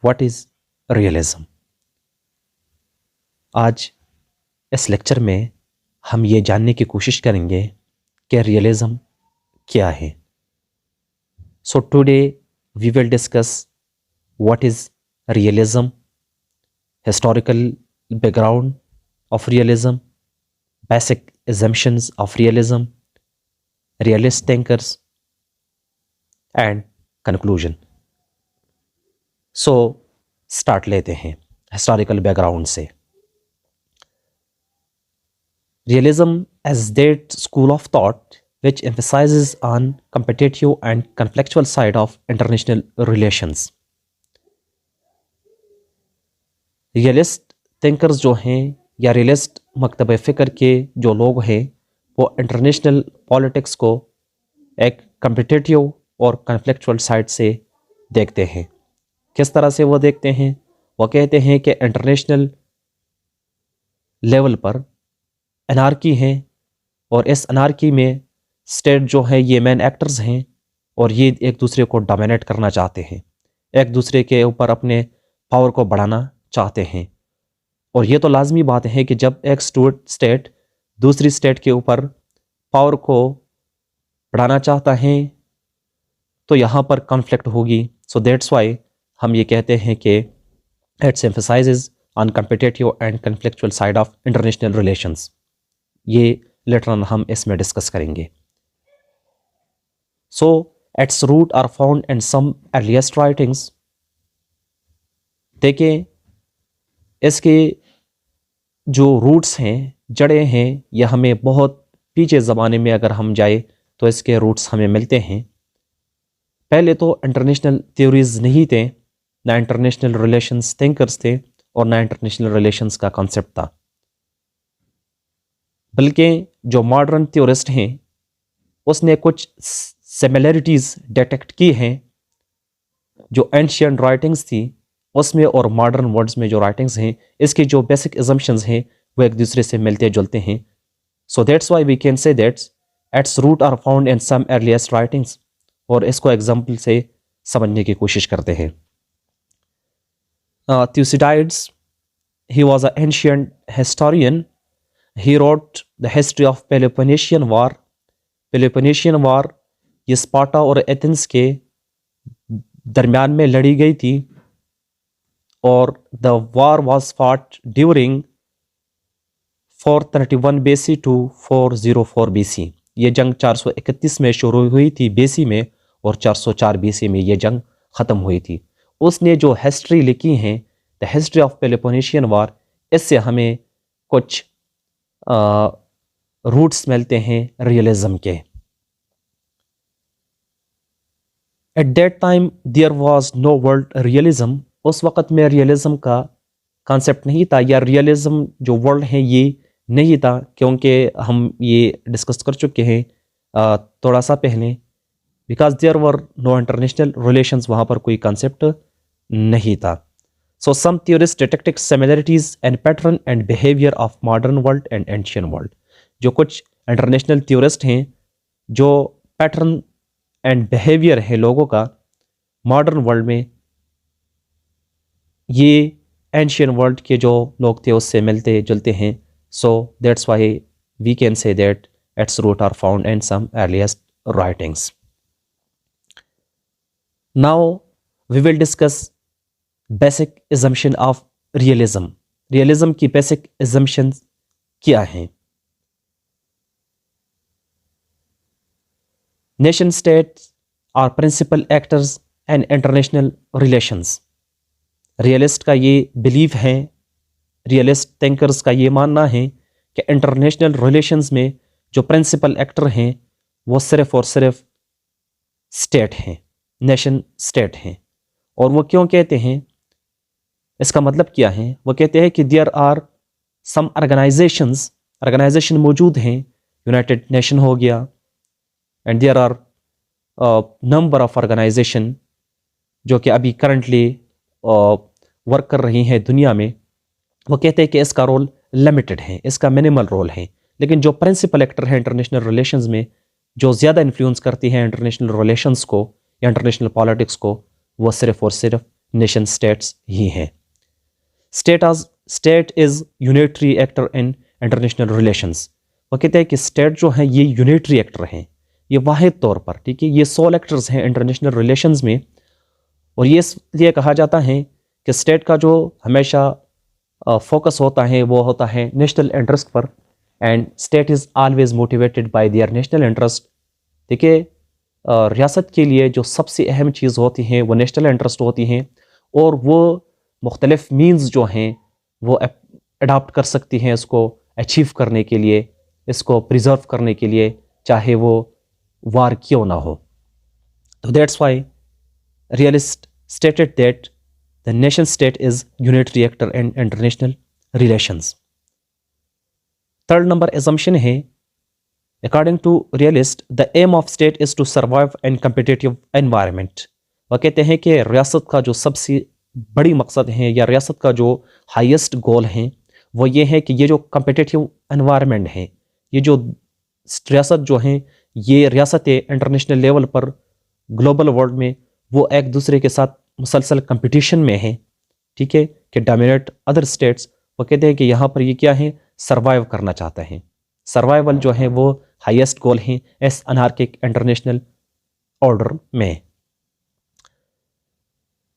What is realism? آج اس lecture میں ہم یہ جاننے کی کوشش کریں گے کہ ریئلزم کیا ہے. So today we will discuss what is realism, historical background of realism, basic assumptions of realism, realist thinkers and conclusion. So start لیتے ہیں ہسٹوریکل بیک گراؤنڈ سے. Realism as that school of thought which emphasizes on competitive and conflictual side of international relations. Realist thinkers جو ہیں یا realist مکتبہ فکر کے جو لوگ ہیں وہ انٹرنیشنل پالیٹکس کو ایک کمپٹیٹیو اور کنفلکچوئل سائڈ سے دیکھتے ہیں. کس طرح سے وہ دیکھتے ہیں؟ وہ کہتے ہیں کہ انٹرنیشنل لیول پر انارکی ہیں اور اس انارکی میں اسٹیٹ جو ہے یہ مین ایکٹرز ہیں اور یہ ایک دوسرے کو ڈومینیٹ کرنا چاہتے ہیں, ایک دوسرے کے اوپر اپنے پاور کو بڑھانا چاہتے ہیں. اور یہ تو لازمی بات ہے کہ جب ایک اسٹیٹ دوسری اسٹیٹ کے اوپر پاور کو بڑھانا چاہتا ہے تو یہاں پر کانفلکٹ ہوگی. سو دیٹس وائی ہم یہ کہتے ہیں کہ it's emphasises on competitive and conflictual side of international relations. یہ لیٹر آن ہم اس میں ڈسکس کریں گے. So its route are found in some earliest writings. دیکھیں اس کے جو روٹس ہیں, جڑیں ہیں, یہ ہمیں بہت پیچھے زمانے میں اگر ہم جائے تو اس کے روٹس ہمیں ملتے ہیں. پہلے تو انٹرنیشنل تھیوریز نہیں تھے, نہ انٹرنیشنل ریلیشنز تھنکرز تھے اور نہ انٹرنیشنل ریلیشنز کا کانسیپٹ تھا. بلکہ جو ماڈرن تھیورسٹ ہیں اس نے کچھ سملیرٹیز ڈیٹیکٹ کی ہیں جو اینشینٹ رائٹنگز تھی اس میں اور ماڈرن ورڈز میں جو رائٹنگز ہیں اس کی جو بیسک ایزمپشنز ہیں وہ ایک دوسرے سے ملتے جلتے ہیں. So that's why we can say that its route are found in some earliest writings. اور اس کو ایگزامپل سے سمجھنے کی کوشش کرتے ہیں. Thucydides, he was an ancient historian. He wrote the history of Peloponnesian War. Peloponnesian War یہ اسپارٹا اور ایتھنس کے درمیان میں لڑی گئی تھی اور the war was fought during 431 BC to 404 BC. یہ جنگ 431 میں شروع ہوئی تھی BC میں اور 404 BC میں یہ جنگ ختم ہوئی تھی. اس نے جو ہسٹری لکھی ہیں the history of Peloponnesian war, اس سے ہمیں کچھ روٹس ملتے ہیں ریئلزم کے. At that time there was no world realism. اس وقت میں ریئلزم کا کانسیپٹ نہیں تھا, یا ریئلزم جو ورلڈ ہے یہ نہیں تھا, کیونکہ ہم یہ ڈسکس کر چکے ہیں تھوڑا سا پہلے, because there were no international relations, وہاں پر کوئی کانسیپٹ نہیں تھا. So some theorist detect similarities and pattern and behaviour of modern world and ancient world. جو کچھ انٹرنیشنل تھیورسٹ ہیں جو پیٹرن اینڈ بیہیویئر ہے لوگوں کا ماڈرن ورلڈ میں, یہ اینشین ورلڈ کے جو لوگ تھے اس سے ملتے جلتے ہیں. So that's why we can say that its route are found in some earliest writings. Now we will discuss basic assumption of realism. Realism کی basic assumptions کیا ہیں؟ Nation states are principal actors in international relations. Realist کا یہ belief ہے, realist thinkers کا یہ ماننا ہے کہ انٹرنیشنل ریلیشنز میں جو پرنسپل ایکٹر ہیں وہ صرف اور صرف اسٹیٹ ہیں, نیشن اسٹیٹ ہیں. اور وہ کیوں کہتے ہیں, اس کا مطلب کیا ہے؟ وہ کہتے ہیں کہ دیئر آر سم آرگنائزیشن موجود ہیں, یونائٹڈ نیشن ہو گیا, and there are number of organization جو کہ ابھی کرنٹلی ورک کر رہی ہیں دنیا میں. وہ کہتے ہیں کہ اس کا رول لمیٹڈ ہے, اس کا منیمل رول ہے, لیکن جو پرنسپل ایکٹر ہیں انٹرنیشنل ریلیشنز میں جو زیادہ انفلوئنس کرتی ہیں انٹرنیشنل ریلیشنز کو یا انٹرنیشنل پالیٹکس کو, وہ صرف اور صرف نیشن اسٹیٹس ہی ہیں. State is unitary actor in international relations. وہ کہتے ہیں کہ اسٹیٹ جو ہیں یہ یونیٹری ایکٹر ہیں، یہ واحد طور پر، ٹھیک ہے، یہ سول ایکٹرز ہیں انٹرنیشنل ریلیشنز میں. اور یہ اس لیے کہا جاتا ہے کہ اسٹیٹ کا جو ہمیشہ فوکس ہوتا ہے وہ ہوتا ہے نیشنل انٹرسٹ پر، and state is always motivated by their national interest. دیکھیے ریاست کے لیے جو سب سے اہم چیز ہوتی ہیں وہ نیشنل انٹرسٹ ہوتی ہیں، اور وہ مختلف مینز جو ہیں وہ اڈاپٹ کر سکتی ہیں اس کو اچیو کرنے کے لیے، اس کو پریزرو کرنے کے لیے، چاہے وہ وار کیوں نہ ہو. تو that's why realist stated that the nation state is unitary actor in international relations. Third number assumption ہے according to realist the aim of state is to survive in competitive environment. وہ کہتے ہیں کہ ریاست کا جو سب سے بڑی مقصد ہے یا ریاست کا جو ہائیسٹ گول ہے وہ یہ ہے کہ یہ جو کمپٹیٹیو انوائرمنٹ ہے، یہ جو ریاست جو ہیں یہ ریاستیں انٹرنیشنل لیول پر گلوبل ورلڈ میں وہ ایک دوسرے کے ساتھ مسلسل کمپٹیشن میں ہیں، ٹھیک ہے، کہ ڈومینیٹ ادر اسٹیٹس. وہ کہتے ہیں کہ یہاں پر یہ کیا ہے، سروائیو کرنا چاہتے ہیں. سروائیول جو ہے وہ ہائیسٹ گول ہیں اس انارکک انٹرنیشنل آرڈر میں.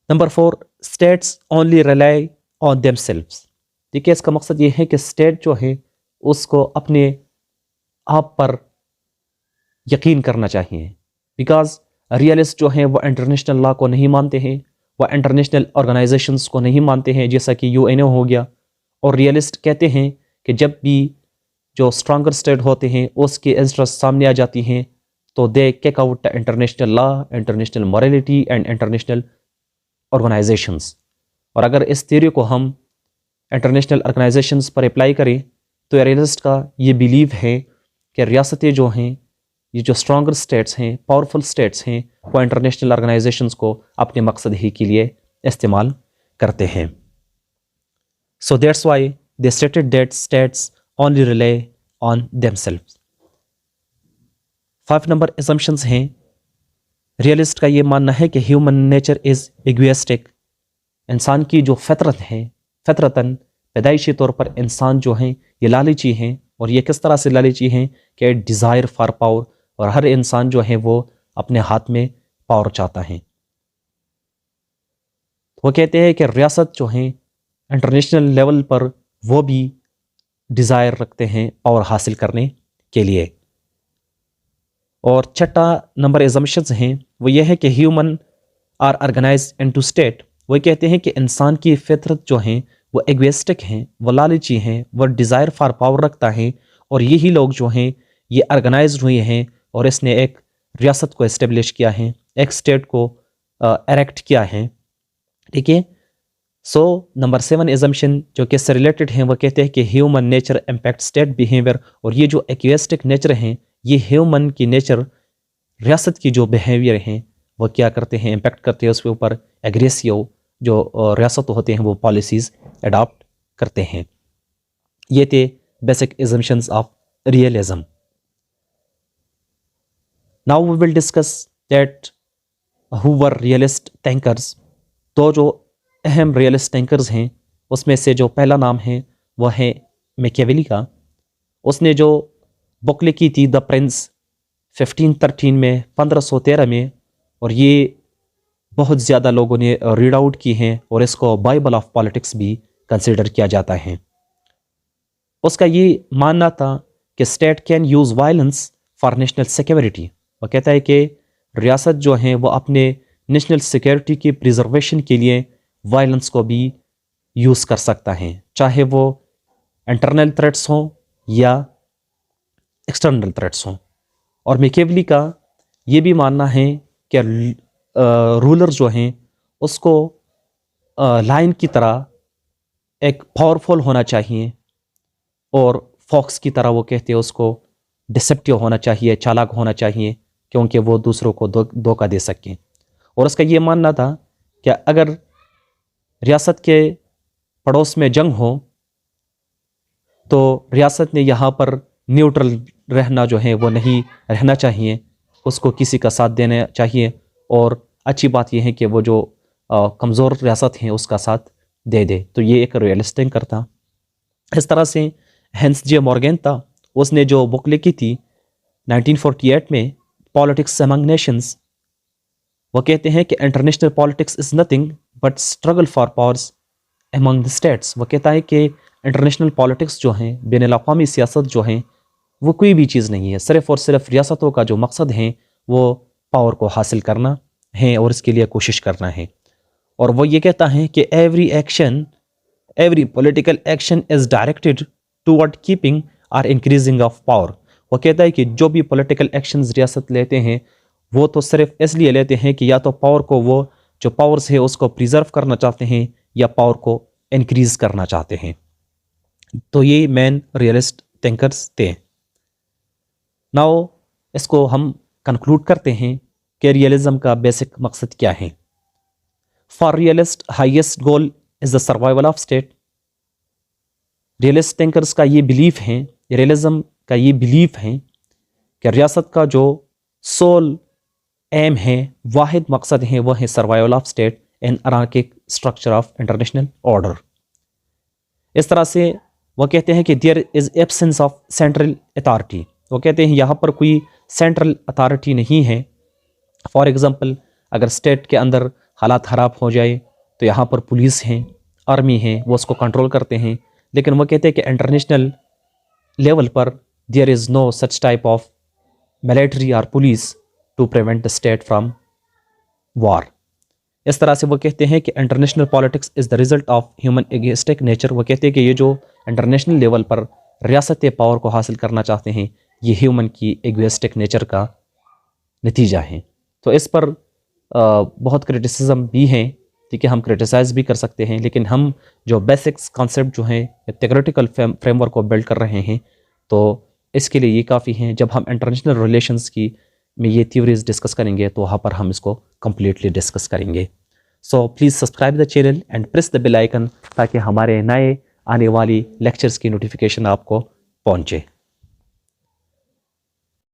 Number 4 states only rely on themselves. دیکھیے اس کا مقصد یہ ہے کہ اسٹیٹ جو ہے اس کو اپنے آپ پر یقین کرنا چاہیے، بیکاز ریئلسٹ جو ہیں وہ انٹرنیشنل لا کو نہیں مانتے ہیں، وہ انٹرنیشنل آرگنائزیشنز کو نہیں مانتے ہیں جیسا کہ UN ہو گیا. اور ریئلسٹ کہتے ہیں کہ جب بھی جو اسٹرانگر اسٹیٹ ہوتے ہیں اس کے انٹرسٹ سامنے آ جاتی ہیں تو they kick out international law, international morality and international organisations. اور اگر اس تھیوری کو ہم انٹرنیشنل آرگنائزیشنز پر اپلائی کریں تو ریئلسٹ کا یہ بیلیو ہے کہ ریاستیں جو ہیں، یہ جو اسٹرانگر اسٹیٹس ہیں، پاورفل اسٹیٹس ہیں، وہ انٹرنیشنل آرگنائزیشنز کو اپنے مقصد ہی کے لیے استعمال کرتے ہیں. So that's why they stated that states only rely on themselves. 5 number assumptions ہیں. ریئلسٹ کا یہ ماننا ہے کہ ہیومن نیچر از ایگوئسٹک. انسان کی جو فطرت ہے، فطرتاً پیدائشی طور پر انسان جو ہیں یہ لالچی ہیں. اور یہ کس طرح سے لالچی ہیں کہ ڈیزائر فار پاور، اور ہر انسان جو ہے وہ اپنے ہاتھ میں پاور چاہتا ہے. وہ کہتے ہیں کہ ریاست جو ہیں انٹرنیشنل لیول پر وہ بھی ڈیزائر رکھتے ہیں پاور حاصل کرنے کے لیے. اور 6 نمبر ایزمپشنز ہیں وہ یہ ہے کہ human are organize into state. وہ کہتے ہیں کہ انسان کی فطرت جو ہیں وہ ایگویسٹک ہیں، وہ لالچی ہیں، وہ ڈیزائر فار پاور رکھتا ہے. اور یہی لوگ جو ہیں یہ آرگنائزڈ ہوئے ہیں اور اس نے ایک ریاست کو اسٹیبلش کیا ہے، ایک اسٹیٹ کو ایریکٹ کیا ہے، ٹھیک ہے. سو نمبر 7 ایزمپشن جو کہ اس سے ریلیٹڈ ہیں وہ کہتے ہیں کہ human nature impact state behaviour. اور یہ جو ایگویسٹک نیچر ہیں یہ ہیومن کی نیچر ریاست کی جو بیہیویئر ہیں وہ کیا کرتے ہیں، امپیکٹ کرتے ہیں اس کے اوپر. ایگریسیو جو ریاست ہوتے ہیں وہ پالیسیز اڈاپٹ کرتے ہیں. یہ تھے basic assumptions of realism. Now we will discuss that who were realist thinkers. تو جو اہم ریئلسٹ تھنکرز ہیں اس میں سے جو پہلا نام ہے وہ ہے میکیاویلی کا. اس نے جو بک لکھی تھی دا پرنس 1513 میں، 1513 میں، اور یہ بہت زیادہ لوگوں نے ریڈ آؤٹ کی ہیں اور اس کو بائبل آف پالیٹکس بھی کنسیڈر کیا جاتا ہے. اس کا یہ ماننا تھا کہ state can use violence for national security. وہ کہتا ہے کہ ریاست جو ہیں وہ اپنے نیشنل سیکیورٹی کی پریزرویشن کے لیے وائلنس کو بھی یوز کر سکتا ہے، چاہے وہ انٹرنل تھریٹس ہوں یا ایکسٹرنل تھریٹس ہوں. اور میکیویلی کا یہ بھی ماننا ہے کہ رولر جو ہیں اس کو لائن کی طرح ایک پاورفل ہونا چاہیے، اور فاکس کی طرح وہ کہتے ہیں اس کو ڈسپٹیو ہونا چاہیے، چالاک ہونا چاہیے، کیونکہ وہ دوسروں کو دھوکہ دے سکیں. اور اس کا یہ ماننا تھا کہ اگر ریاست کے پڑوس میں جنگ ہو تو ریاست نے یہاں پر نیوٹرل رہنا جو ہے وہ نہیں رہنا چاہیے، اس کو کسی کا ساتھ دینا چاہیے. اور اچھی بات یہ ہے کہ وہ جو کمزور ریاست ہیں اس کا ساتھ دے دے. تو یہ ایک ریئلسٹ تھنکر تھا. اس طرح سے ہینس جے مورگن تھا, اس نے جو بک لکھی تھی 1948 میں, پالیٹکس امنگ نیشنز, وہ کہتے ہیں کہ international politics is nothing but struggle for powers among the states. وہ کہتا ہے کہ انٹرنیشنل پالیٹکس جو ہیں, بین الاقوامی سیاست جو ہیں, وہ کوئی بھی چیز نہیں ہے, صرف اور صرف ریاستوں کا جو مقصد ہے وہ پاور کو حاصل کرنا ہے اور اس کے لیے کوشش کرنا ہے. اور وہ یہ کہتا ہے کہ every political action is directed toward keeping اور انکریزنگ آف پاور. وہ کہتا ہے کہ جو بھی پولیٹیکل ایکشنز ریاست لیتے ہیں وہ تو صرف اس لیے لیتے ہیں کہ یا تو پاور کو, وہ جو پاورز ہے اس کو پریزرو کرنا چاہتے ہیں یا پاور کو انکریز کرنا چاہتے ہیں. تو یہ مین ریئلسٹ تھنکرز تھے. ناؤ اس کو ہم کنکلوڈ کرتے ہیں کہ ریئلزم کا بیسک مقصد کیا ہے. For realist highest goal is the survival of state. Realist thinkers کا یہ بلیف ہے, ریئلزم کا یہ بلیف ہے کہ ریاست کا جو سول ایم ہے, واحد مقصد ہے, وہ ہے survival of state in anarchic structure of international order. اس طرح سے وہ کہتے ہیں کہ there is absence of central authority. وہ کہتے ہیں یہاں پر کوئی سینٹرل اتھارٹی نہیں ہے. فار ایگزامپل, اگر اسٹیٹ کے اندر حالات خراب ہو جائے تو یہاں پر پولیس ہیں, آرمی ہیں, وہ اس کو کنٹرول کرتے ہیں. لیکن وہ کہتے ہیں کہ انٹرنیشنل لیول پر there is no such type of military اور police to prevent the state from war. اس طرح سے وہ کہتے ہیں کہ international politics is the result of human egoistic nature. وہ کہتے ہیں کہ یہ جو انٹرنیشنل لیول پر ریاست پاور کو حاصل کرنا چاہتے ہیں یہ ہیومن کی ایگوسٹک نیچر کا نتیجہ ہے. تو اس پر بہت کرٹیسزم بھی ہیں, ٹھیک ہے, ہم کرٹیسائز بھی کر سکتے ہیں, لیکن ہم جو بیسکس کانسیپٹ جو ہیں تھیوریٹیکل فریم ورک کو بلڈ کر رہے ہیں تو اس کے لیے یہ کافی ہیں. جب ہم انٹرنیشنل ریلیشنز کی میں یہ تھیوریز ڈسکس کریں گے تو وہاں پر ہم اس کو کمپلیٹلی ڈسکس کریں گے. So please subscribe the channel and press the bell icon تاکہ ہمارے نئے آنے والی لیکچرز کی نوٹیفیکیشن آپ کو پہنچے.